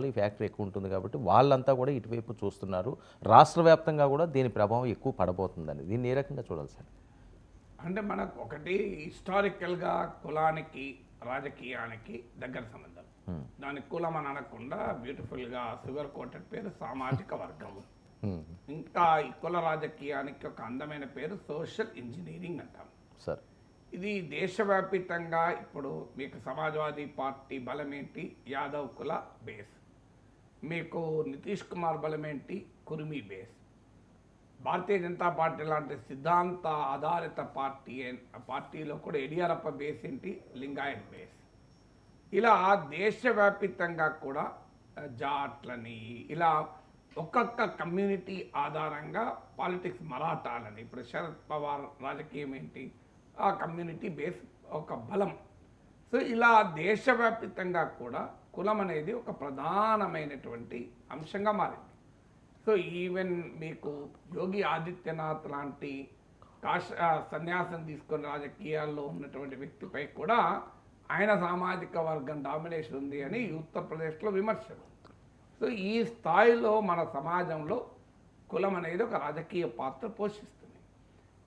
ఈ ఫ్యాక్టరీ ఎక్కువ ఉంటుంది కాబట్టి వాళ్ళంతా కూడా ఇటువైపు చూస్తున్నారు. రాష్ట్ర వ్యాప్తంగా కూడా దీని ప్రభావం ఎక్కువ పడబోతుందని. దీన్ని ఏ రకంగా చూడాలి సార్? అంటే మనకు ఒకటి హిస్టారికల్గా కులానికి రాజకీయానికి దగ్గర సంబంధం. దానికి కులం అని అనకుండా బ్యూటిఫుల్గా షుగర్ కోటెడ్ పేరు సామాజిక వర్గము. ఇంకా ఈ కుల రాజకీయానికి ఒక అందమైన పేరు సోషల్ ఇంజనీరింగ్ అంటాం సార్. ఇది దేశవ్యాపితంగా ఇప్పుడు మీకు సమాజ్వాదీ పార్టీ బలమేంటి? యాదవ్ కుల బేస్. మీకు నితీష్ కుమార్ బలమేంటి? కుర్మీ బేస్. భారతీయ జనతా పార్టీ లాంటి సిద్ధాంత ఆధారిత పార్టీలో కూడా యడియూరప్ప బేస్ ఏంటి? లింగాయత్ బేస్. ఇలా దేశవ్యాపితంగా కూడా జాట్లని ఇలా ఒక్కొక్క కమ్యూనిటీ ఆధారంగా పాలిటిక్స్ మరాఠాలని ఇప్పుడు శరద్ పవార్ రాజకీయం ఏంటి? ఆ కమ్యూనిటీ బేస్ ఒక బలం. సో ఇలా దేశవ్యాపితంగా కూడా కులం అనేది ఒక ప్రధానమైనటువంటి అంశంగా మారింది. సో ఈవెన్ మీకు యోగి ఆదిత్యనాథ్ లాంటి సన్యాసం తీసుకొని రాజకీయాల్లో ఉన్నటువంటి వ్యక్తిపై కూడా ఆయన సామాజిక వర్గం డామినేషన్ ఉంది అని ఉత్తరప్రదేశ్లో విమర్శలు. సో ఈ స్థాయిలో మన సమాజంలో కులం అనేది ఒక రాజకీయ పాత్ర పోషిస్తుంది.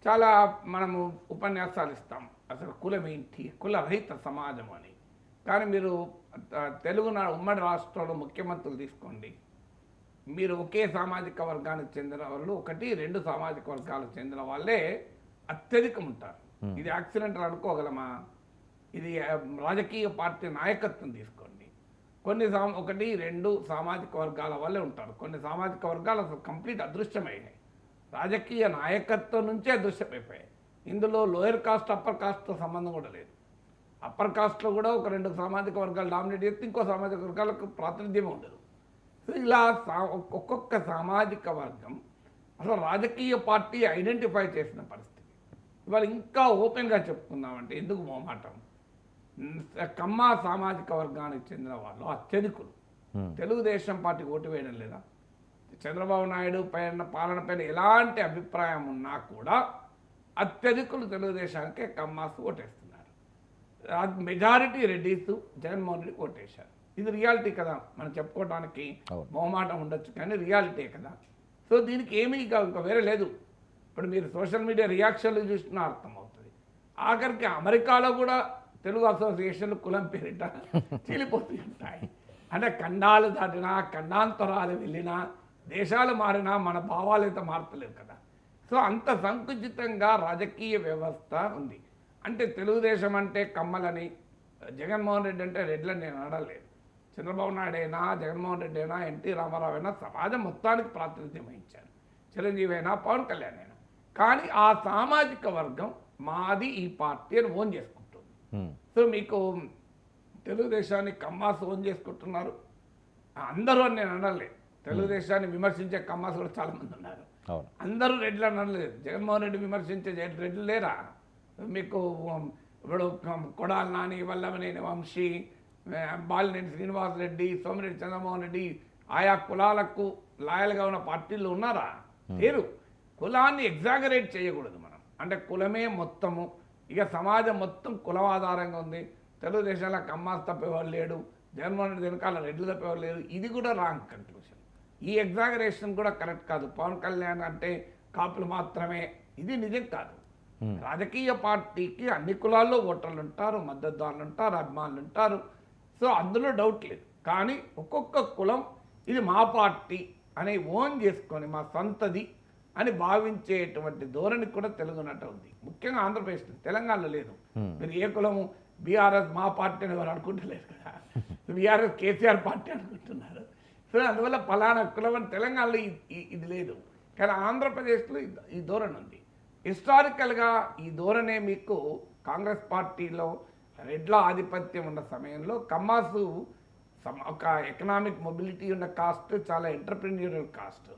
చాలా మనము ఉపన్యాసాలు ఇస్తాం అసలు కులం ఏంటి, కుల రహిత సమాజం అని. కానీ మీరు తెలుగు ఉమ్మడి రాష్ట్రంలో ముఖ్యమంత్రులు తీసుకోండి, మీరు ఒకే సామాజిక వర్గానికి చెందిన వాళ్ళు 1-2 సామాజిక వర్గాలకు చెందిన వాళ్ళే అత్యధికం ఉంటారు. ఇది యాక్సిడెంటల్ అనుకోగలమా? ఇది రాజకీయ పార్టీ నాయకత్వం తీసుకోండి, కొన్ని 1-2 సామాజిక వర్గాల వాళ్ళే ఉంటారు. కొన్ని సామాజిక వర్గాలు అసలు కంప్లీట్ అదృశ్యమైనాయి, రాజకీయ నాయకత్వం నుంచే అదృశ్యమైపోయాయి. ఇందులో లోయర్ కాస్ట్ అప్పర్ కాస్ట్తో సంబంధం కూడా లేదు. అప్పర్ కాస్ట్లో కూడా 1-2 సామాజిక వర్గాలు డామినేట్ చేస్తే ఇంకో సామాజిక వర్గాలకు ప్రాతినిధ్యం ఉండదు. సో ఇలా ఒక్కొక్క సామాజిక వర్గం అసలు రాజకీయ పార్టీ ఐడెంటిఫై చేసిన పరిస్థితి. ఇవాళ ఇంకా ఓపెన్గా చెప్పుకుందామంటే ఎందుకు మొహమాటం, కమ్మ సామాజిక వర్గానికి చెందిన వాళ్ళు అత్యధికులు. తెలుగుదేశం పార్టీకి ఓటు వేయడం లేదా? చంద్రబాబు నాయుడు పైన పాలన పైన ఎలాంటి అభిప్రాయం ఉన్నా కూడా అత్యధికులు తెలుగుదేశానికే కమ్మాస్ ఓటేస్తున్నారు. మెజారిటీ రెడ్డిస్ జగన్మోహన్ రెడ్డికి ఓటేశారు. ఇది రియాలిటీ కదా, మనం చెప్పుకోవడానికి మొహమాటం ఉండొచ్చు కానీ రియాలిటీ కదా. సో దీనికి ఏమీ ఇంకా వేరే లేదు. ఇప్పుడు మీరు సోషల్ మీడియా రియాక్షన్లు చూసినా అర్థమవుతుంది. ఆఖరికి అమెరికాలో కూడా తెలుగు అసోసియేషన్లు కులం పేరిట చీలిపోతూ ఉంటాయి. అంటే ఖండాలు దాటినా ఖండాంతరాలు వెళ్ళినా దేశాలు మారినా మన భావాలు అయితే మారతలేవు కదా. సో అంత సంకుచితంగా రాజకీయ వ్యవస్థ ఉంది. అంటే తెలుగుదేశం అంటే కమ్మలని, జగన్మోహన్ రెడ్డి అంటే రెడ్లని నేను అనలేదు. చంద్రబాబు నాయుడు అయినా, జగన్మోహన్ రెడ్డి అయినా, ఎన్టీ రామారావు అయినా సమాజం మొత్తానికి ప్రాతినిధ్యం వహించారు. చిరంజీవి అయినా, పవన్ కళ్యాణ్ అయినా. కానీ ఆ సామాజిక వర్గం మాది ఈ పార్టీ అని ఓన్ చేసుకుంటుంది. సో మీకు తెలుగుదేశాన్ని కమ్మాస్ ఓన్ చేసుకుంటున్నారు. అందరూ అని నేను అనలేదు. తెలుగుదేశాన్ని విమర్శించే కమ్మాస్ కూడా చాలామంది ఉన్నారు. అందరూ రెడ్లు అనలేదు. జగన్మోహన్ రెడ్డి విమర్శించే రెడ్లు లేరా? మీకు ఇప్పుడు కొడాలి నాని, వల్లభనేని వంశీ, బాలినేని శ్రీనివాసరెడ్డి, సోమిరెడ్డి చంద్రమోహన్ రెడ్డి ఆయా కులాలకు లాయల్గా ఉన్న పార్టీలు ఉన్నారా? లేరు. కులాన్ని ఎగ్జాగరేట్ చేయకూడదు మనం. అంటే కులమే మొత్తము, ఇక సమాజం మొత్తం కులం ఆధారంగా ఉంది. తెలుగుదేశంలో కమ్మాస్ తప్పేవాళ్ళు లేడు, జగన్మోహన్ రెడ్డి వెనకాల రెడ్లు తప్పేవాళ్ళు లేరు. ఇది కూడా రాంగ్ కన్క్లూషన్. ఈ ఎగ్జాగరేషన్ కూడా కరెక్ట్ కాదు. పవన్ కళ్యాణ్ అంటే కాపులు మాత్రమే, ఇది నిజం కాదు. రాజకీయ పార్టీకి అన్ని కులాల్లో ఓటర్లు ఉంటారు, మద్దతుదారులు ఉంటారు, అభిమానులు ఉంటారు. సో అందులో డౌట్ లేదు. కానీ ఒక్కొక్క కులం ఇది మా పార్టీ అని ఓన్ చేసుకొని మా సొంతది అని భావించేటువంటి ధోరణి కూడా తెలుగునట్టు ఉంది. ముఖ్యంగా ఆంధ్రప్రదేశ్లో, తెలంగాణలో లేదు. మీరు ఏ కులము బీఆర్ఎస్ మా పార్టీ అని ఎవరు అనుకుంటలేరు కదా. బీఆర్ఎస్ కేసీఆర్ పార్టీ అనుకుంటున్నారు. సో అందువల్ల ఫలానా కులం అని తెలంగాణలో ఇది లేదు. కానీ ఆంధ్రప్రదేశ్లో ఈ ధోరణి ఉంది. హిస్టారికల్గా ఈ ధోరణే మీకు కాంగ్రెస్ పార్టీలో రెడ్ల ఆధిపత్యం ఉన్న సమయంలో కమ్మాసు ఒక ఎకనామిక్ మొబిలిటీ ఉన్న కాస్ట్, చాలా ఎంటర్ప్రెన్యూరియల్ కాస్ట్,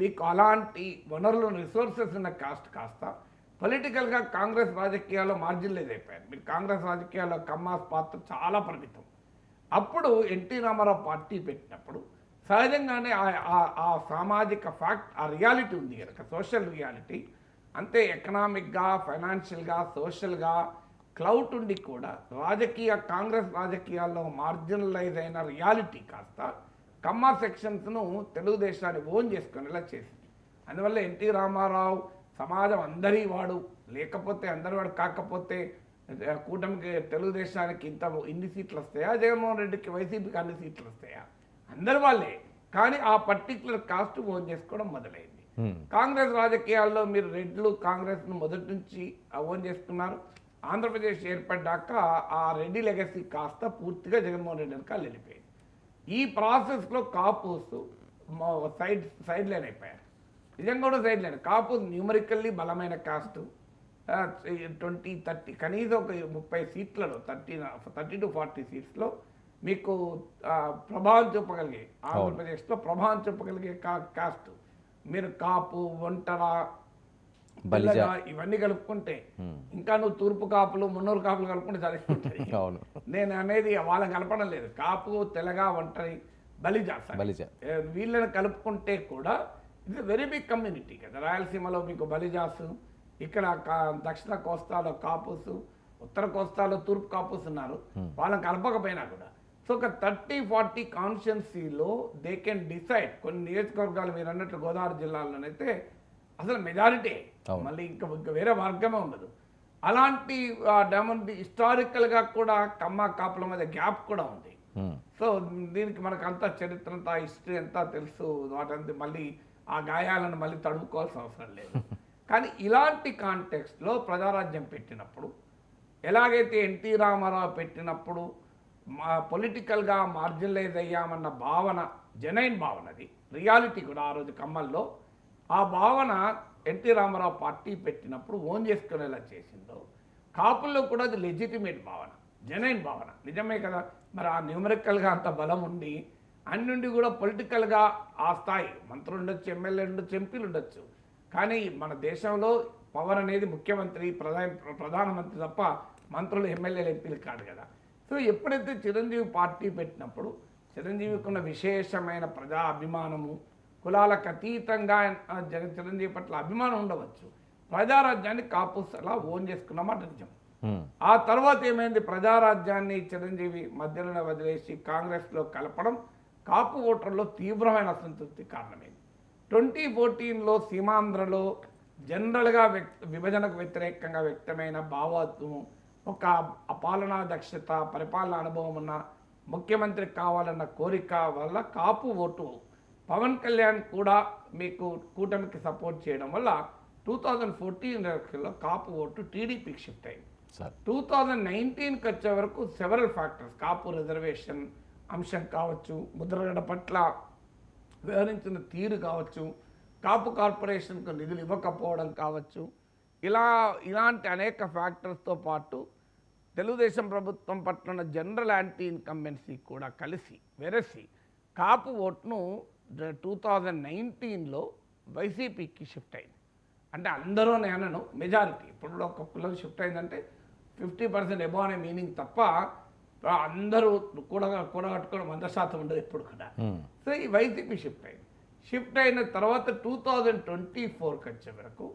మీకు అలాంటి వనరులు రిసోర్సెస్ ఉన్న కాస్ట్ కాస్త పొలిటికల్గా కాంగ్రెస్ రాజకీయాల్లో మార్జినలైజ్ అయిపోయారు. మీరు కాంగ్రెస్ రాజకీయాల్లో కమ్మాస్ పాత్ర చాలా పరిమితం. అప్పుడు ఎన్టీ రామారావు పార్టీ పెట్టినప్పుడు సహజంగానే ఆ సామాజిక ఫ్యాక్ట్, ఆ రియాలిటీ ఉంది కనుక, సోషల్ రియాలిటీ అంతే ఎకనామిక్గా, ఫైనాన్షియల్గా, సోషల్గా క్లౌట్ ఉండి కూడా కాంగ్రెస్ రాజకీయాల్లో మార్జినలైజ్ అయిన రియాలిటీ కాస్త కమ్మ సెక్షన్స్ను తెలుగుదేశాన్ని ఓన్ చేసుకునేలా చేసింది. అందువల్ల ఎన్టీ రామారావు సమాజం అందరి వాడు లేకపోతే అందరి వాడు కాకపోతే కూటమికి తెలుగుదేశానికి ఇన్ని సీట్లు వస్తాయా, జగన్మోహన్ రెడ్డికి వైసీపీకి అన్ని సీట్లు వస్తాయా, అందరి వాళ్ళే. కానీ ఆ పర్టికులర్ కాస్ట్ ఓన్ చేసుకోవడం మొదలైంది. కాంగ్రెస్ రాజకీయాల్లో మీరు రెడ్లు కాంగ్రెస్ను మొదటి నుంచి ఓన్ చేసుకున్నారు. ఆంధ్రప్రదేశ్ ఏర్పడ్డాక ఆ రెడ్డి లెగసీ కాస్త పూర్తిగా జగన్మోహన్ రెడ్డి వెనకాల వెళ్ళిపోయింది. ఈ ప్రాసెస్లో కాపుస్ సైడ్ లైన్ అయిపోయారు. నిజంగా కూడా సైడ్ లైన్. కాపుస్ న్యూమరికల్లీ బలమైన కాస్ట్ 20-30 కనీసం ఒక 30 సీట్లలో 30 to 40 సీట్స్లో మీకు ప్రభావం చూపగలిగే, ఆంధ్రప్రదేశ్లో ప్రభావం చూపగలిగే కాస్ట్. మీరు కాపు, ఒంటర, బలిజ ఇవన్నీ కలుపుకుంటే, ఇంకా నువ్వు తూర్పు కాపులు, మున్నూరు కాపులు కలుపుకుంటే సరిపోతుంది. నేను అనేది వాళ్ళని కలపడం లేదు. కాపు, తెలగ, ఒంటరి, బలిజ వీళ్ళని కలుపుకుంటే కూడా ఇది వెరీ బిగ్ కమ్యూనిటీ కదా. రాయలసీమలో మీకు బలిజాసు, ఇక్కడ దక్షిణ కోస్తాలో కాపుస్, ఉత్తర కోస్తాలో తూర్పు కాపుస్ ఉన్నారు. వాళ్ళని కలపకపోయినా కూడా సో ఒక 30-40 కాన్స్టిట్యున్సీలో దే కెన్ డిసైడ్. కొన్ని నియోజకవర్గాలు మీరు అన్నట్లు గోదావరి జిల్లాలోనైతే అసలు మెజారిటీ, మళ్ళీ ఇంకా వేరే వర్గమే ఉండదు. అలాంటి హిస్టారికల్గా కూడా కమ్మ కాపుల మధ్య గ్యాప్ కూడా ఉంది. సో దీనికి మనకు అంతా చరిత్ర అంతా హిస్టరీ అంతా తెలుసు. వాటి మళ్ళీ ఆ గాయాలను మళ్ళీ తడుపుకోవాల్సిన అవసరం లేదు. కానీ ఇలాంటి కాంటెక్స్ట్లో ప్రజారాజ్యం పెట్టినప్పుడు, ఎలాగైతే ఎన్టీ రామారావు పెట్టినప్పుడు పొలిటికల్గా మార్జినలైజ్ అయ్యామన్న భావన జెన్యూన్ భావన, అది రియాలిటీ కూడా ఆ రోజు కమ్మల్లో ఆ భావన ఎన్టీ రామారావు పార్టీ పెట్టినప్పుడు ఓన్ చేసుకునేలా చేసిందో, కాపుల్లో కూడా అది లెజిటిమేట్ భావన, జెన్యూన్ భావన, నిజమే కదా. మరి ఆ న్యూమరికల్గా అంత బలం ఉండి అన్నిండి కూడా పొలిటికల్గా ఆ స్థాయి మంత్రులు ఉండొచ్చు, ఎమ్మెల్యే ఉండొచ్చు, ఎంపీలు ఉండొచ్చు. కానీ మన దేశంలో పవర్ అనేది ముఖ్యమంత్రి, ప్రధానమంత్రి తప్ప మంత్రులు, ఎమ్మెల్యేలు, ఎంపీలు కాదు కదా. సో ఎప్పుడైతే చిరంజీవి పార్టీ పెట్టినప్పుడు చిరంజీవికి ఉన్న విశేషమైన ప్రజా అభిమానము, కులాలకు అతీతంగా చిరంజీవి పట్ల అభిమానం ఉండవచ్చు. ప్రజారాజ్యాన్ని కాపుస్ అలా ఓన్ చేసుకున్నమాట నిజం. ఆ తర్వాత ఏమైంది, ప్రజారాజ్యాన్ని చిరంజీవి మధ్యలోనే వదిలేసి కాంగ్రెస్లో కలపడం కాపు ఓటర్లో తీవ్రమైన అసంతృప్తి కారణమైంది. 2014లో సీమాంధ్రలో జనరల్గా విభజనకు వ్యతిరేకంగా వ్యక్తమైన భావోద్యమం, ఒక అపాలనా దక్షత, పరిపాలన అనుభవం ఉన్న ముఖ్యమంత్రి కావాలన్న కోరిక వల్ల కాపు ఓటు పవన్ కళ్యాణ్ కూడా మీకు కూటమికి సపోర్ట్ చేయడం వల్ల 2014 ఎలక్షన్లో కాపు ఓటు టీడీపీకి షిఫ్ట్ అయింది. 2019కి వచ్చే వరకు సెవరల్ ఫ్యాక్టర్స్, కాపు రిజర్వేషన్ అంశం కావచ్చు, ముద్రగడ పట్ల వ్యవహరించిన తీరు కావచ్చు, కాపు కార్పొరేషన్కు నిధులు ఇవ్వకపోవడం కావచ్చు, ఇలాంటి అనేక ఫ్యాక్టర్స్తో పాటు తెలుగుదేశం ప్రభుత్వం పట్ల ఉన్న జనరల్ యాంటీ ఇన్కంబెన్సీ కూడా కలిసి వెరసి కాపు ఓట్ను 2019లో వైసీపీకి షిఫ్ట్ అయింది. అంటే అందరూ నేను మెజారిటీ, ఇప్పుడు ఒక కులం షిఫ్ట్ అయిందంటే 50% ఎబో అనే మీనింగ్ తప్ప అందరూ కూడగట్టుకోవడం 100% ఉండదు ఎప్పుడు కూడా. సో ఈ వైసీపీ షిఫ్ట్ అయిన తర్వాత 2024కి వచ్చే వరకు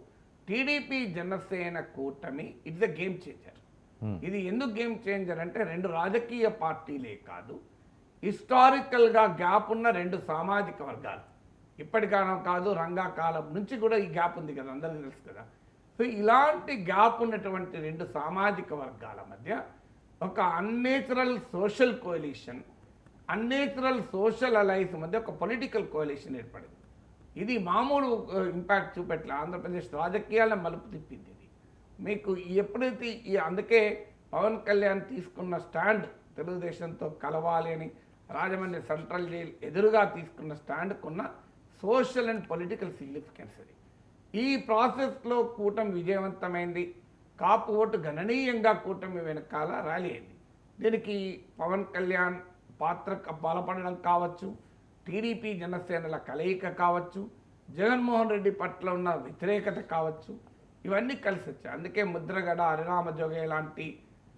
టీడీపీ జనసేన కూటమి ఇట్స్ ఎ గేమ్ చేంజర్. ఇది ఎందుకు గేమ్ చేంజర్ అంటే రెండు రాజకీయ పార్టీలే కాదు, హిస్టారికల్గా గ్యాప్ ఉన్న రెండు సామాజిక వర్గాలు, ఇప్పటికాలం కాదు రంగా కాలం నుంచి కూడా ఈ గ్యాప్ ఉంది కదా, అందరికీ తెలుసు కదా. సో ఇలాంటి గ్యాప్ ఉన్నటువంటి రెండు సామాజిక వర్గాల మధ్య ఒక unnatural social కోalition, unnatural social aligns మధ్య ఒక పొలిటికల్ కోalition ఏర్పడింది. ఇది మామూలు ఇంపాక్ట్ చూపెట్ల ఆంధ్రప్రదేశ్ రాజకీయాలను మలుపు తిప్పింది. ఇది మీకు ఎప్పుడైతే అందుకే పవన్ కళ్యాణ్ తీసుకున్న స్టాండ్, తెలుగుదేశంతో కలవాలి అని రాజమండ్రి సెంట్రల్ జైలు ఎదురుగా తీసుకున్న స్టాండ్కున్న సోషల్ అండ్ పొలిటికల్ సిగ్నిఫికెన్స్ అది. ఈ ప్రాసెస్లో కూటమి విజయవంతమైంది. కాపు ఓటు గణనీయంగా కూటమి వెనకాల ర్యాలీ అయింది. దీనికి పవన్ కళ్యాణ్ పాత్ర బలపడడం కావచ్చు, టీడీపీ జనసేనల కలయిక కావచ్చు, జగన్మోహన్ రెడ్డి పట్ల ఉన్న వ్యతిరేకత కావచ్చు, ఇవన్నీ కలిసి వచ్చాయి. అందుకే ముద్రగడ, హరిరామ జోగయ్య లాంటి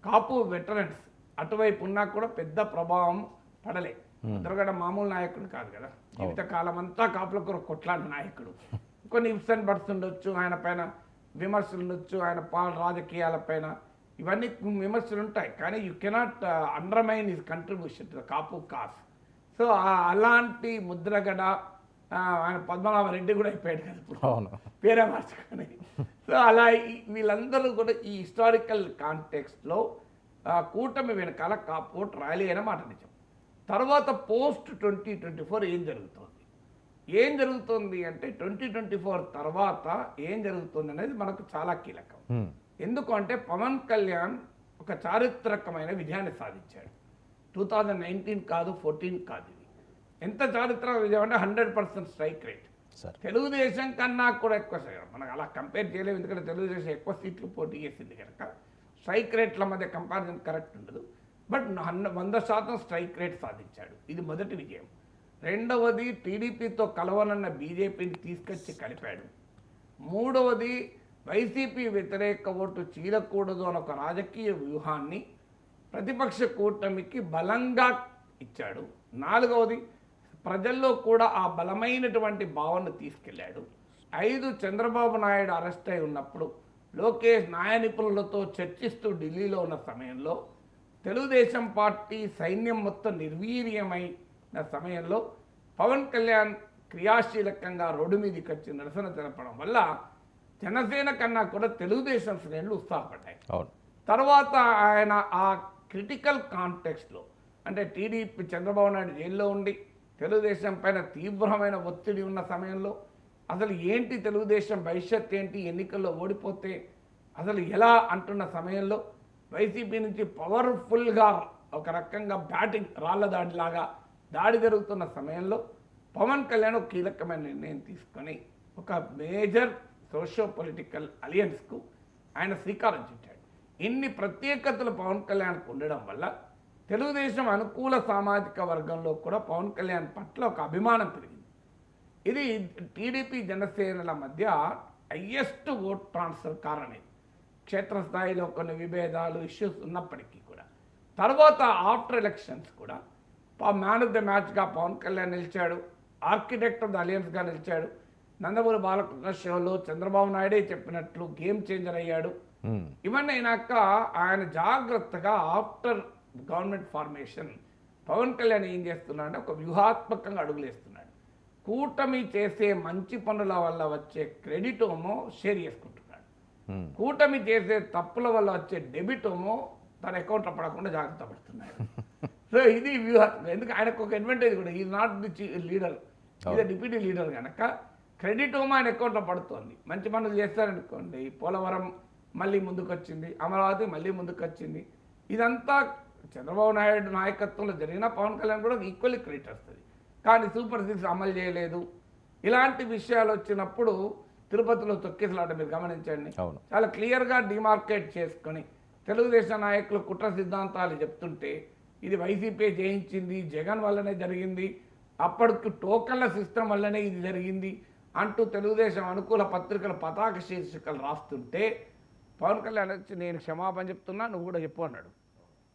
కాపు వెటరన్స్ అటువైపు ఉన్నా కూడా పెద్ద ప్రభావం పడలే. ముద్రగడ మామూలు నాయకుడు కాదు కదా, జీవితకాలం అంతా కాపుల కొరకు కొట్లాడిన నాయకుడు. కొన్ని ఇఫ్స్ అండ్ బట్స్ ఉండొచ్చు, ఆయన పైన విమర్శలు ఉండొచ్చు, ఆయన రాజకీయాల పైన ఇవన్నీ విమర్శలు ఉంటాయి, కానీ you cannot undermine his contribution to the Kapu cos. So అలాంటి ముద్రగడ ఆయన పద్మనాభరెడ్డి కూడా అయిపోయాడు కదా ఇప్పుడు, అవును. పేరే మార్చుకొని. సో అలా వీళ్ళందరూ కూడా ఈ హిస్టారికల్ కాంటెక్స్ట్లో కూటమి వెనకాల కాపోట్ ర్యాలీ అయిన మాట నిజం. తర్వాత పోస్ట్ 2024 ఏం జరుగుతుంది అంటే 2024 తర్వాత ఏం జరుగుతుంది అనేది మనకు చాలా కీలకం. ఎందుకంటే పవన్ కళ్యాణ్ ఒక చారిత్రకమైన విజయాన్ని సాధించాడు. 2019 కాదు, 14 కాదు. ఇది ఎంత చారిత్రక విజయం అంటే 100% స్ట్రైక్ రేట్. తెలుగుదేశం కన్నా కూడా ఎక్కువ, మనకు అలా కంపేర్ చేయలేము, ఎందుకంటే తెలుగుదేశం ఎక్కువ సీట్లు పోటీ చేసింది కనుక స్ట్రైక్ రేట్ల మధ్య కంపారిజన్ కరెక్ట్ ఉండదు. బట్ 100% స్ట్రైక్ రేట్ సాధించాడు. ఇది మొదటి విజయం. రెండవది, టీడీపీతో కలవనన్న బీజేపీని తీసుకొచ్చి కలిపాడు. మూడవది, వైసీపీ వ్యతిరేక ఓటు చీలకూడదు అని ఒక రాజకీయ వ్యూహాన్ని ప్రతిపక్ష కూటమికి బలంగా ఇచ్చాడు. నాలుగవది, ప్రజల్లో కూడా ఆ బలమైనటువంటి భావనను తీసుకెళ్లాడు. 5, చంద్రబాబు నాయుడు అరెస్ట్ అయి ఉన్నప్పుడు లోకేష్ న్యాయ నిపుణులతో చర్చిస్తూ ఢిల్లీలో ఉన్న సమయంలో తెలుగుదేశం పార్టీ సైన్యం మొత్తం నిర్వీర్యమైన సమయంలో పవన్ కళ్యాణ్ క్రియాశీలకంగా రోడ్డు మీదకి వచ్చి నిరసన తెలపడం వల్ల జనసేన కన్నా కూడా తెలుగుదేశం శ్రేణులు ఉత్సాహపడ్డాయి. తర్వాత ఆయన ఆ క్రిటికల్ కాంటెక్స్ట్లో, అంటే టీడీపీ చంద్రబాబు నాయుడు జైల్లో ఉండి తెలుగుదేశం పైన తీవ్రమైన ఒత్తిడి ఉన్న సమయంలో అసలు ఏంటి తెలుగుదేశం భవిష్యత్ ఏంటి, ఎన్నికల్లో ఓడిపోతే అసలు ఎలా అంటున్న సమయంలో వైసీపీ నుంచి పవర్ఫుల్గా ఒక రకంగా బ్యాటింగ్ రాళ్ల దాడిలాగా దాడి జరుగుతున్న సమయంలో పవన్ కళ్యాణ్ ఒక కీలకమైన నిర్ణయం తీసుకొని ఒక మేజర్ సోషియో పొలిటికల్ అలియన్స్కు ఆయన శ్రీకారం చుట్టాడు. ఇన్ని ప్రత్యేకతలు పవన్ కళ్యాణ్కు ఉండడం వల్ల తెలుగుదేశం అనుకూల సామాజిక వర్గంలో కూడా పవన్ కళ్యాణ్ పట్ల ఒక అభిమానం పెరిగింది. ఇది టీడీపీ జనసేనల మధ్య హయ్యెస్ట్ ఓట్ ట్రాన్స్ఫర్ కారణమైంది. క్షేత్రస్థాయిలో కొన్ని విభేదాలు, ఇష్యూస్ ఉన్నప్పటికీ కూడా తర్వాత ఆఫ్టర్ ఎలక్షన్స్ కూడా మ్యాన్ ఆఫ్ ద మ్యాచ్గా పవన్ కళ్యాణ్ నిలిచాడు, ఆర్కిటెక్ట్ ఆఫ్ ద అలియన్స్గా నిలిచాడు. నందమూరి బాలకృష్ణ షోలో చంద్రబాబు నాయుడే చెప్పినట్లు గేమ్ చేంజర్ అయ్యాడు. ఇవన్నీ అయినాక ఆయన జాగ్రత్తగా after government formation Pawan Kalyan ఏం చేస్తున్నాడంటే ఒక వ్యూహాత్మకంగా అడుగులేస్తున్నాడు. కూటమి చేసే మంచి పనుల వల్ల వచ్చే క్రెడిట్ ఏమో షేర్ చేసుకుంటున్నాడు, కూటమి చేసే తప్పుల వల్ల వచ్చే డెబిట్ ఏమో తన అకౌంట్లో పడకుండా జాగ్రత్త పడుతున్నాడు. సో ఇది వ్యూహాత్మకం. ఎందుకంటే ఆయనకు ఒక అడ్వాంటేజ్ కూడా, ఈ నాట్ ది లీడర్, ఇది డిప్యూటీ లీడర్ కనుక క్రెడిట్ ఏమో ఆయన అకౌంట్లో పడుతుంది. మంచి పనులు చేస్తారనుకోండి, పోలవరం మళ్ళీ ముందుకు వచ్చింది, అమరావతి మళ్ళీ ముందుకు వచ్చింది. ఇదంతా చంద్రబాబు నాయుడు నాయకత్వంలో జరిగిన పవన్ కళ్యాణ్ కూడా ఈక్వల్లీ క్రెడిట్ వస్తుంది. కానీ సూపర్ 6 అమలు చేయలేదు. ఇలాంటి విషయాలు వచ్చినప్పుడు తిరుపతిలో తొక్కిసలాట మీరు గమనించండి, చాలా క్లియర్గా డిమార్కేట్ చేసుకొని తెలుగుదేశం నాయకులు కుట్ర సిద్ధాంతాలు చెప్తుంటే ఇది వైసీపీ జయించింది, జగన్ వల్లనే జరిగింది, అప్పటికి టోకన్ల సిస్టమ్ వల్లనే ఇది జరిగింది అంటూ తెలుగుదేశం అనుకూల పత్రికలు పతాక శీర్షికలు రాస్తుంటే పవన్ కళ్యాణ్ వచ్చి నేను క్షమాపణ చెప్తున్నా, నువ్వు కూడా చెప్పు అన్నాడు.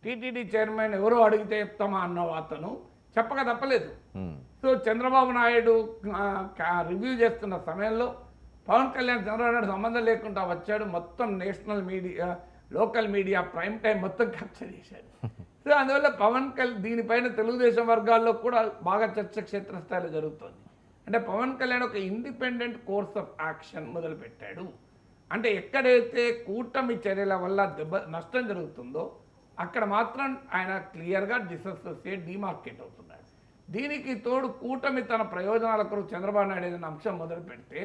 టీటీడీ చైర్మన్ ఎవరో అడిగితే చెప్తామా అన్న అతను చెప్పక తప్పలేదు. సో చంద్రబాబు నాయుడు రివ్యూ చేస్తున్న సమయంలో పవన్ కళ్యాణ్ చంద్రబాబు నాయుడు సంబంధం లేకుండా వచ్చాడు. మొత్తం national media, local media, prime time మొత్తం క్యాప్చర్ చేశాడు. సో అందువల్ల పవన్ కళ్యాణ్ దీనిపైన తెలుగుదేశం వర్గాల్లో కూడా బాగా చర్చ క్షేత్రస్థాయిలో జరుగుతుంది. అంటే పవన్ కళ్యాణ్ ఒక ఇండిపెండెంట్ కోర్స్ ఆఫ్ యాక్షన్ మొదలుపెట్టాడు. అంటే ఎక్కడైతే కూటమి చర్యల వల్ల నష్టం జరుగుతుందో అక్కడ మాత్రం ఆయన క్లియర్గా డిసోసియేట్, డిమార్కెట్ అవుతున్నాడు. దీనికి తోడు కూటమి తన ప్రయోజనాల కొరకు చంద్రబాబు నాయుడు ఏదైనా అంశం మొదలు పెడితే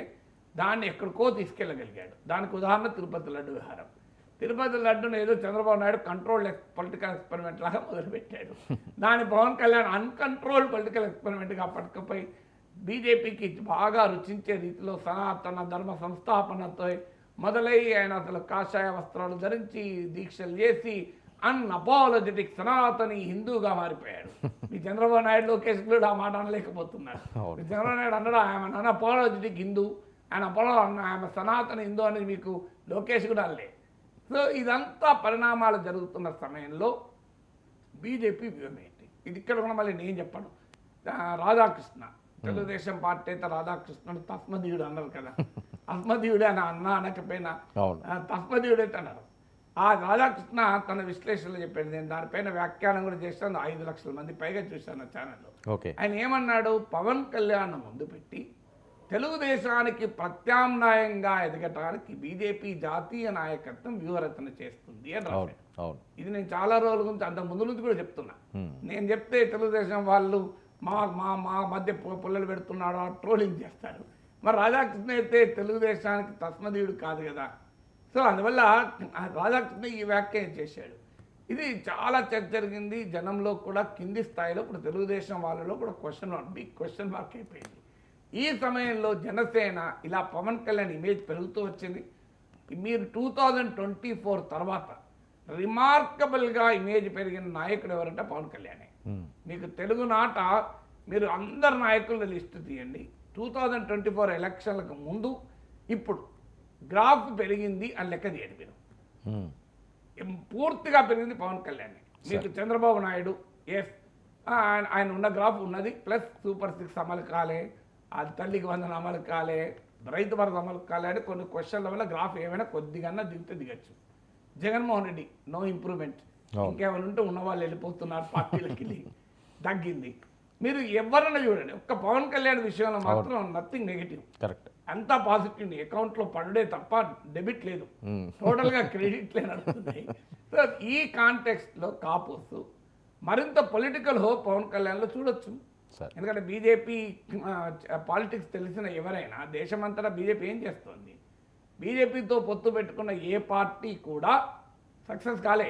దాన్ని ఎక్కడికో తీసుకెళ్ళగలిగాడు. దానికి ఉదాహరణ తిరుపతి లడ్డు వ్యవహారం. తిరుపతి లడ్డును ఏదో Chandrababu Naidu controlled political experiment లాగా మొదలుపెట్టాడు. దాని పవన్ కళ్యాణ్ అన్కంట్రోల్డ్ పొలిటికల్ ఎక్స్పెరిమెంట్గా పట్టుకుపోయి బీజేపీకి బాగా రుచించే రీతిలో సనాతన ధర్మ సంస్థాపనతో మొదలై ఆయన అసలు కాషాయ వస్త్రాలు ధరించి దీక్షలు చేసి అన్అపాలజెటిక్ సనాతని హిందూగా మారిపోయాడు. మీ చంద్రబాబు నాయుడు లోకేష్ కూడా ఆ మాట అనలేకపోతున్నాడు. చంద్రబాబు నాయుడు అన్నాడు ఆయన అన్అపాలజెటిక్ హిందూ, ఆయన సనాతన హిందూ అనేది మీకు లోకేష్ కూడా అనలే. సో ఇదంతా పరిణామాలు జరుగుతున్న సమయంలో బీజేపీ వ్యూహం ఏంటి, ఇది ఇక్కడ కూడా మళ్ళీ నేను చెప్పను. రాధాకృష్ణ, తెలుగుదేశం పార్టీ అయితే రాధాకృష్ణుడు తస్మదీయుడు అన్నారు కదా, అస్మదీయుడే అని అన్న అనకపోయినా తస్మదీయుడు అయితే అన్నారు. ఆ రాధాకృష్ణ తన విశ్లేషణలో చెప్పాడు, నేను దానిపైన వ్యాఖ్యానం కూడా చేస్తాను, 5 లక్షల మంది పైగా చూశాను ఆ ఛానల్లో. ఓకే. ఆయన ఏమన్నాడు, పవన్ కళ్యాణ్ ముందు పెట్టి తెలుగుదేశానికి ప్రత్యామ్నాయంగా ఎదగటానికి బీజేపీ జాతీయ నాయకత్వం వ్యూహరచన చేస్తుంది అని అవును రాశాడు. అవును. ఇది నేను చాలా రోజుల గురించి అంత ముందు నుంచి కూడా చెప్తున్నా. నేను చెప్తే తెలుగుదేశం వాళ్ళు మా మా మా మధ్య పుల్లలు పెడుతున్నాడు, ట్రోలింగ్ చేస్తారు. మరి రాధాకృష్ణ అయితే తెలుగుదేశానికి తస్మదీయుడు కాదు కదా. సో అందువల్ల రాధాకృష్ణ ఈ వ్యాఖ్య చేశాడు. ఇది చాలా చర్చ జరిగింది జనంలో కూడా, కింది స్థాయిలో ఇప్పుడు తెలుగుదేశం వాళ్ళలో కూడా బిగ్ క్వశ్చన్ మార్క్ అయిపోయింది. ఈ సమయంలో జనసేన ఇలా పవన్ కళ్యాణ్ ఇమేజ్ పెరుగుతూ వచ్చింది. మీరు 2024 తర్వాత రిమార్కబుల్గా ఇమేజ్ పెరిగిన నాయకుడు ఎవరంటే పవన్ కళ్యాణే. మీకు తెలుగునాట మీరు అందరు నాయకుల లిస్టు తీయండి, 2024 ఎలక్షన్లకు ముందు ఇప్పుడు గ్రాఫ్ పెరిగింది అని లెక్క తీయండి మీరు. పూర్తిగా పెరిగింది పవన్ కళ్యాణ్. మీకు చంద్రబాబు నాయుడు ఎస్ ఆయన ఉన్న గ్రాఫ్ ఉన్నది, ప్లస్ సూపర్ 6 అమలు కాలే, ఆ తల్లికి వందన అమలు కాలే, రైతు భరోసా అమలు కాలే అని కొన్ని క్వశ్చన్ల వల్ల గ్రాఫ్ ఏమైనా కొద్దిగా దిగచ్చు. జగన్మోహన్ రెడ్డి నో ఇంప్రూవ్మెంట్, ఇంకేమైనా ఉంటే ఉన్నవాళ్ళు వెళ్ళిపోతున్నారు పార్టీలకి, తగ్గింది. మీరు ఎవరైనా చూడండి, ఒక్క పవన్ కళ్యాణ్ విషయంలో మాత్రం నథింగ్ నెగిటివ్, కరెక్ట్, అంతా పాజిటివ్. అకౌంట్లో పడుడే తప్ప డెబిట్ లేదు, టోటల్గా క్రెడిట్లే నడుస్తున్నాయి. సో ఈ కాంటెక్స్ట్లో కాపోసు మరింత పొలిటికల్ హోప్ పవన్ కళ్యాణ్లో చూడొచ్చు. ఎందుకంటే బీజేపీ పాలిటిక్స్ తెలిసిన ఎవరైనా దేశమంతటా బీజేపీ ఏం చేస్తుంది, బీజేపీతో పొత్తు పెట్టుకున్న ఏ పార్టీ కూడా సక్సెస్ కాలే,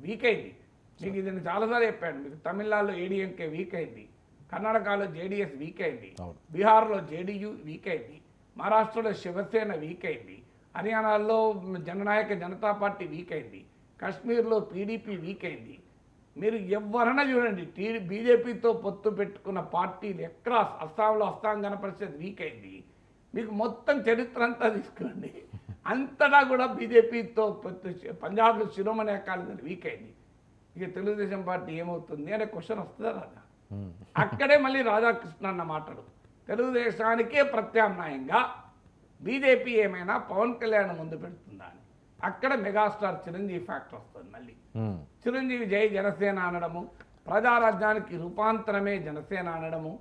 వీక్ అయింది. మీకు ఇది నేను చాలాసార్లు చెప్పాను, మీకు తమిళనాడులో ఏడీఎంకే వీక్ అయింది, కర్ణాటకలో జేడీఎస్ వీక్ అయింది, బీహార్లో జేడీయూ వీక్ అయింది, మహారాష్ట్రలో శివసేన వీక్ అయింది, హర్యానాలో జననాయక జనతా పార్టీ వీక్ అయింది, కాశ్మీర్లో పీడీపీ వీక్ అయింది. మీరు ఎవరైనా చూడండి, బీజేపీతో పొత్తు పెట్టుకున్న పార్టీలు ఎక్కడ, అస్సాంలో అస్సాం గణ పరిషత్ వీక్ అయింది. మీకు మొత్తం చరిత్ర అంతా తీసుకోండి, అంతటా కూడా బీజేపీతో పొత్తు, పంజాబ్లో శిరోమణి అకాలీదళ్ వీక్ అయింది. ఇక తెలుగుదేశం పార్టీ ఏమవుతుంది అనే క్వశ్చన్ వస్తుందా రాదా? అక్కడే మళ్ళీ రాధాకృష్ణ అన్న మాటలు, తెలుగుదేశానికే ప్రత్యామ్నాయంగా బీజేపీ ఏమైనా పవన్ కళ్యాణ్ ముందు పెడుతుందా అని. అక్కడ మెగాస్టార్ చిరంజీవి ఫ్యాక్టర్ వస్తుంది మళ్ళీ. చిరంజీవి జై జనసేన అనడము, ప్రజారాజ్యానికి రూపాంతరమే జనసేన అనడము,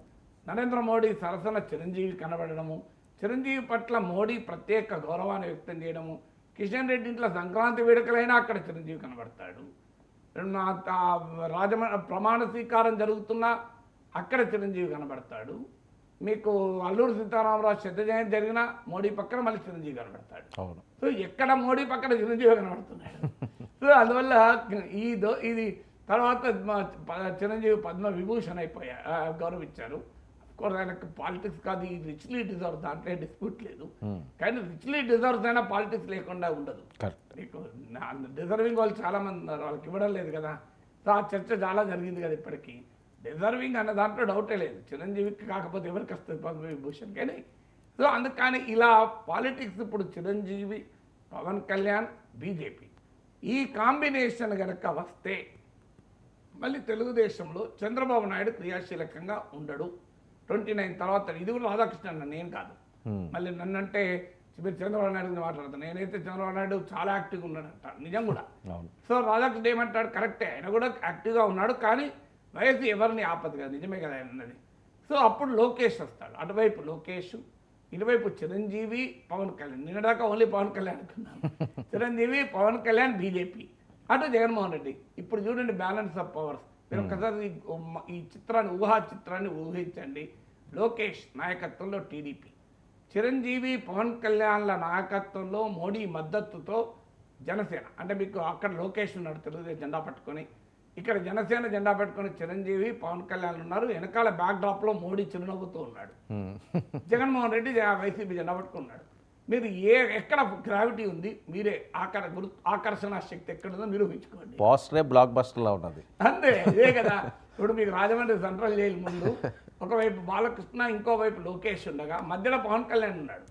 నరేంద్ర మోడీ సరసన చిరంజీవి కనబడము, చిరంజీవి పట్ల మోడీ ప్రత్యేక గౌరవాన్ని వ్యక్తం చేయడము, కిషన్ రెడ్డి ఇంట్లో సంక్రాంతి వేడుకలైనా అక్కడ చిరంజీవి కనబడతాడు, ప్రమాణ స్వీకారం జరుగుతున్నా అక్కడ చిరంజీవి కనబడతాడు, మీకు అల్లూరు సీతారామరాజు శత జయంతి జరిగినా మోడీ పక్కన మళ్ళీ చిరంజీవి కనబడతాడు. సో ఎక్కడ మోడీ పక్కన చిరంజీవి కనబడుతున్నాడు. సో అందువల్ల ఇది తర్వాత చిరంజీవి పద్మ విభూషణ్ గౌరవించారు. కోర్స్ ఆయనకు పాలిటిక్స్ కాదు, ఈ రిచ్లీ డిజర్వ్, దాంట్లో డిస్ప్యూట్ లేదు. కానీ రిచ్లీ డిజర్వ్స్ అయినా పాలిటిక్స్ లేకుండా ఉండదు. మీకు డిజర్వింగ్ వాళ్ళు చాలా మంది ఉన్నారు, వాళ్ళకి ఇవ్వడం లేదు కదా. సో ఆ చర్చ చాలా జరిగింది కదా ఇప్పటికీ. డిజర్వింగ్ అన్న దాంట్లో డౌటే లేదు, చిరంజీవికి కాకపోతే ఎవరికి వస్తుంది పద్మ విభూషణ్ కానీ. సో అందుకని ఇలా పాలిటిక్స్ ఇప్పుడు చిరంజీవి, పవన్ కళ్యాణ్, బీజేపీ ఈ కాంబినేషన్ కనుక వస్తే మళ్ళీ తెలుగుదేశంలో చంద్రబాబు నాయుడు క్రియాశీలకంగా ఉండడు 29 తర్వాత. ఇది కూడా రాధాకృష్ణ అన్న, నేను కాదు. మళ్ళీ నన్నంటే మీరు చంద్రబాబు నాయుడు గురించి మాట్లాడతాను, నేనైతే చంద్రబాబు నాయుడు చాలా యాక్టివ్గా ఉన్నాడంట, నిజం కూడా. సో రాధాకృష్ణ ఏమంటాడు, కరెక్టే, ఆయన కూడా యాక్టివ్గా ఉన్నాడు, కానీ వయసు ఎవరిని ఆపదు కదా, నిజమే కదా ఆయన అన్నది. సో అప్పుడు లోకేష్ వస్తాడు, అటువైపు లోకేష్, ఇటువైపు చిరంజీవి, పవన్ కళ్యాణ్. నిన్నదాకా ఓన్లీ పవన్ కళ్యాణ్ అనుకున్నాను, చిరంజీవి, పవన్ కళ్యాణ్, బీజేపీ, అటు జగన్మోహన్ రెడ్డి. ఇప్పుడు చూడండి బ్యాలెన్స్ ఆఫ్ పవర్స్. మీరు ఒకసారి ఈ చిత్రాన్ని, ఊహా చిత్రాన్ని ఊహించండి. లోకేష్ నాయకత్వంలో టీడీపీ, చిరంజీవి, పవన్ కళ్యాణ్ల నాయకత్వంలో మోడీ మద్దతుతో జనసేన. అంటే మీకు అక్కడ లోకేష్ ఉన్నాడు తెలుగుదేశం జెండా పట్టుకొని, ఇక్కడ జనసేన జెండా పెట్టుకుని చిరంజీవి, పవన్ కళ్యాణ్ ఉన్నారు, వెనకాల బ్యాక్ డ్రాప్లో మోడీ చిరునవ్వుతూ ఉన్నాడు, జగన్మోహన్ రెడ్డి వైసీపీ జెండా పట్టుకున్నాడు. మీరు ఎక్కడ గ్రావిటీ ఉంది, మీరే ఆకర్షణ శక్తి ఎక్కడుందో మీరు ఊహించుకోండి. పోస్టరే బ్లాక్ బస్టర్లా ఉన్నది, అంతే, ఇదే కదా. ఇప్పుడు మీకు రాజమండ్రి సెంట్రల్ జైలు ముందు ఒకవైపు బాలకృష్ణ, ఇంకోవైపు లోకేష్ ఉండగా మధ్యలో పవన్ కళ్యాణ్ ఉన్నాడు.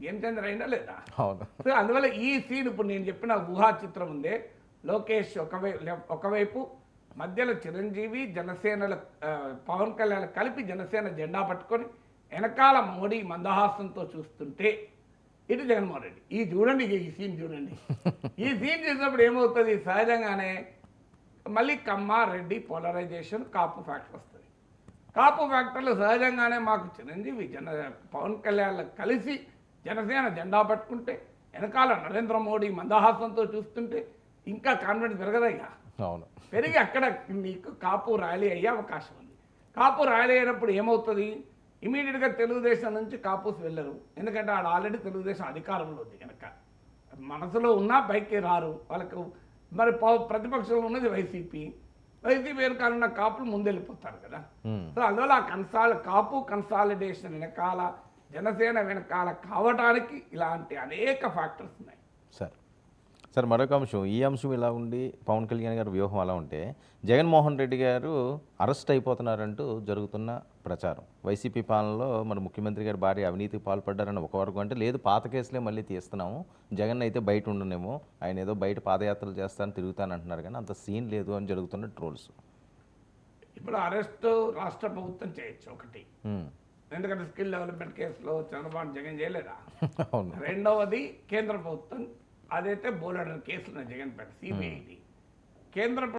ఏం చంద్ర అయినా లేదా? సో అందువల్ల ఈ సీన్ ఇప్పుడు నేను చెప్పిన ఊహా చిత్రం ఉందే, లోకేష్ ఒకవైపు, మధ్యలో చిరంజీవి, జనసేనల పవన్ కళ్యాణ్ కలిపి జనసేన జెండా పట్టుకొని వెనకాల మోడీ మందహాసంతో చూస్తుంటే ఇటు జగన్మోహన్ రెడ్డి. ఈ చూడండి, ఈ సీన్ చూడండి. ఈ సీన్ చూసినప్పుడు ఏమవుతుంది, సహజంగానే మళ్ళీ కమ్మ రెడ్డి పోలరైజేషన్, కాపు ఫ్యాక్టర్ వస్తుంది. కాపు ఫ్యాక్టర్లు సహజంగానే మాకు చిరంజీవి పవన్ కళ్యాణ్ కలిసి జనసేన జెండా పట్టుకుంటే వెనకాల నరేంద్ర మోడీ మందహాసంతో చూస్తుంటే ఇంకా కాన్ఫిడెన్స్ పెరగదయ్యా. అవును. పెరిగి అక్కడ నీకు కాపు ర్యాలీ అయ్యే అవకాశం ఉంది. కాపు ర్యాలీ అయినప్పుడు ఏమవుతుంది, ఇమీడియట్గా తెలుగుదేశం నుంచి కాపుస్ వెళ్ళరు. ఎందుకంటే ఆడ ఆల్రెడీ తెలుగుదేశం అధికారంలో ఉంది కనుక మనసులో ఉన్నా పైకి రారు. వాళ్ళకు మరి ప్రతిపక్షంలో ఉన్నది వైసీపీ వెనకాల ఉన్న కాపులు ముందెళ్ళిపోతారు కదా. సో అందువల్ల ఆ కాపు కన్సాలిడేషన్ వెనకాల జనసేన వెనకాల కావడానికి ఇలాంటి అనేక ఫ్యాక్టర్స్ ఉన్నాయి. సార్ మరొక అంశం, ఈ అంశం ఇలా ఉండి పవన్ కళ్యాణ్ గారి వ్యూహం అలా ఉంటే జగన్మోహన్ రెడ్డి గారు అరెస్ట్ అయిపోతున్నారంటూ జరుగుతున్న ప్రచారం, వైసీపీ పాలనలో మన ముఖ్యమంత్రి గారి భార్య అవినీతికి పాల్పడ్డారని ఒక వరకు అంటే, లేదు పాత కేసులే మళ్ళీ తీస్తున్నాము, జగన్ అయితే బయట ఉండనేమో, ఆయన ఏదో బయట పాదయాత్రలు చేస్తాను తిరుగుతానంటున్నారు, కానీ అంత సీన్ లేదు అని జరుగుతున్న ట్రోల్స్. ఇప్పుడు అరెస్ట్ రాష్ట్ర ప్రభుత్వం చేయొచ్చు ఒకటి, ఎందుకంటే స్కిల్ డెవలప్మెంట్ కేసులో చంద్రబాబు జగన్ చేయలేదా. అవును. రెండవది కేంద్ర ప్రభుత్వం, అదైతే బోలెడర్ కేసులు జగన్ పైన సిబిఐడి కేంద్ర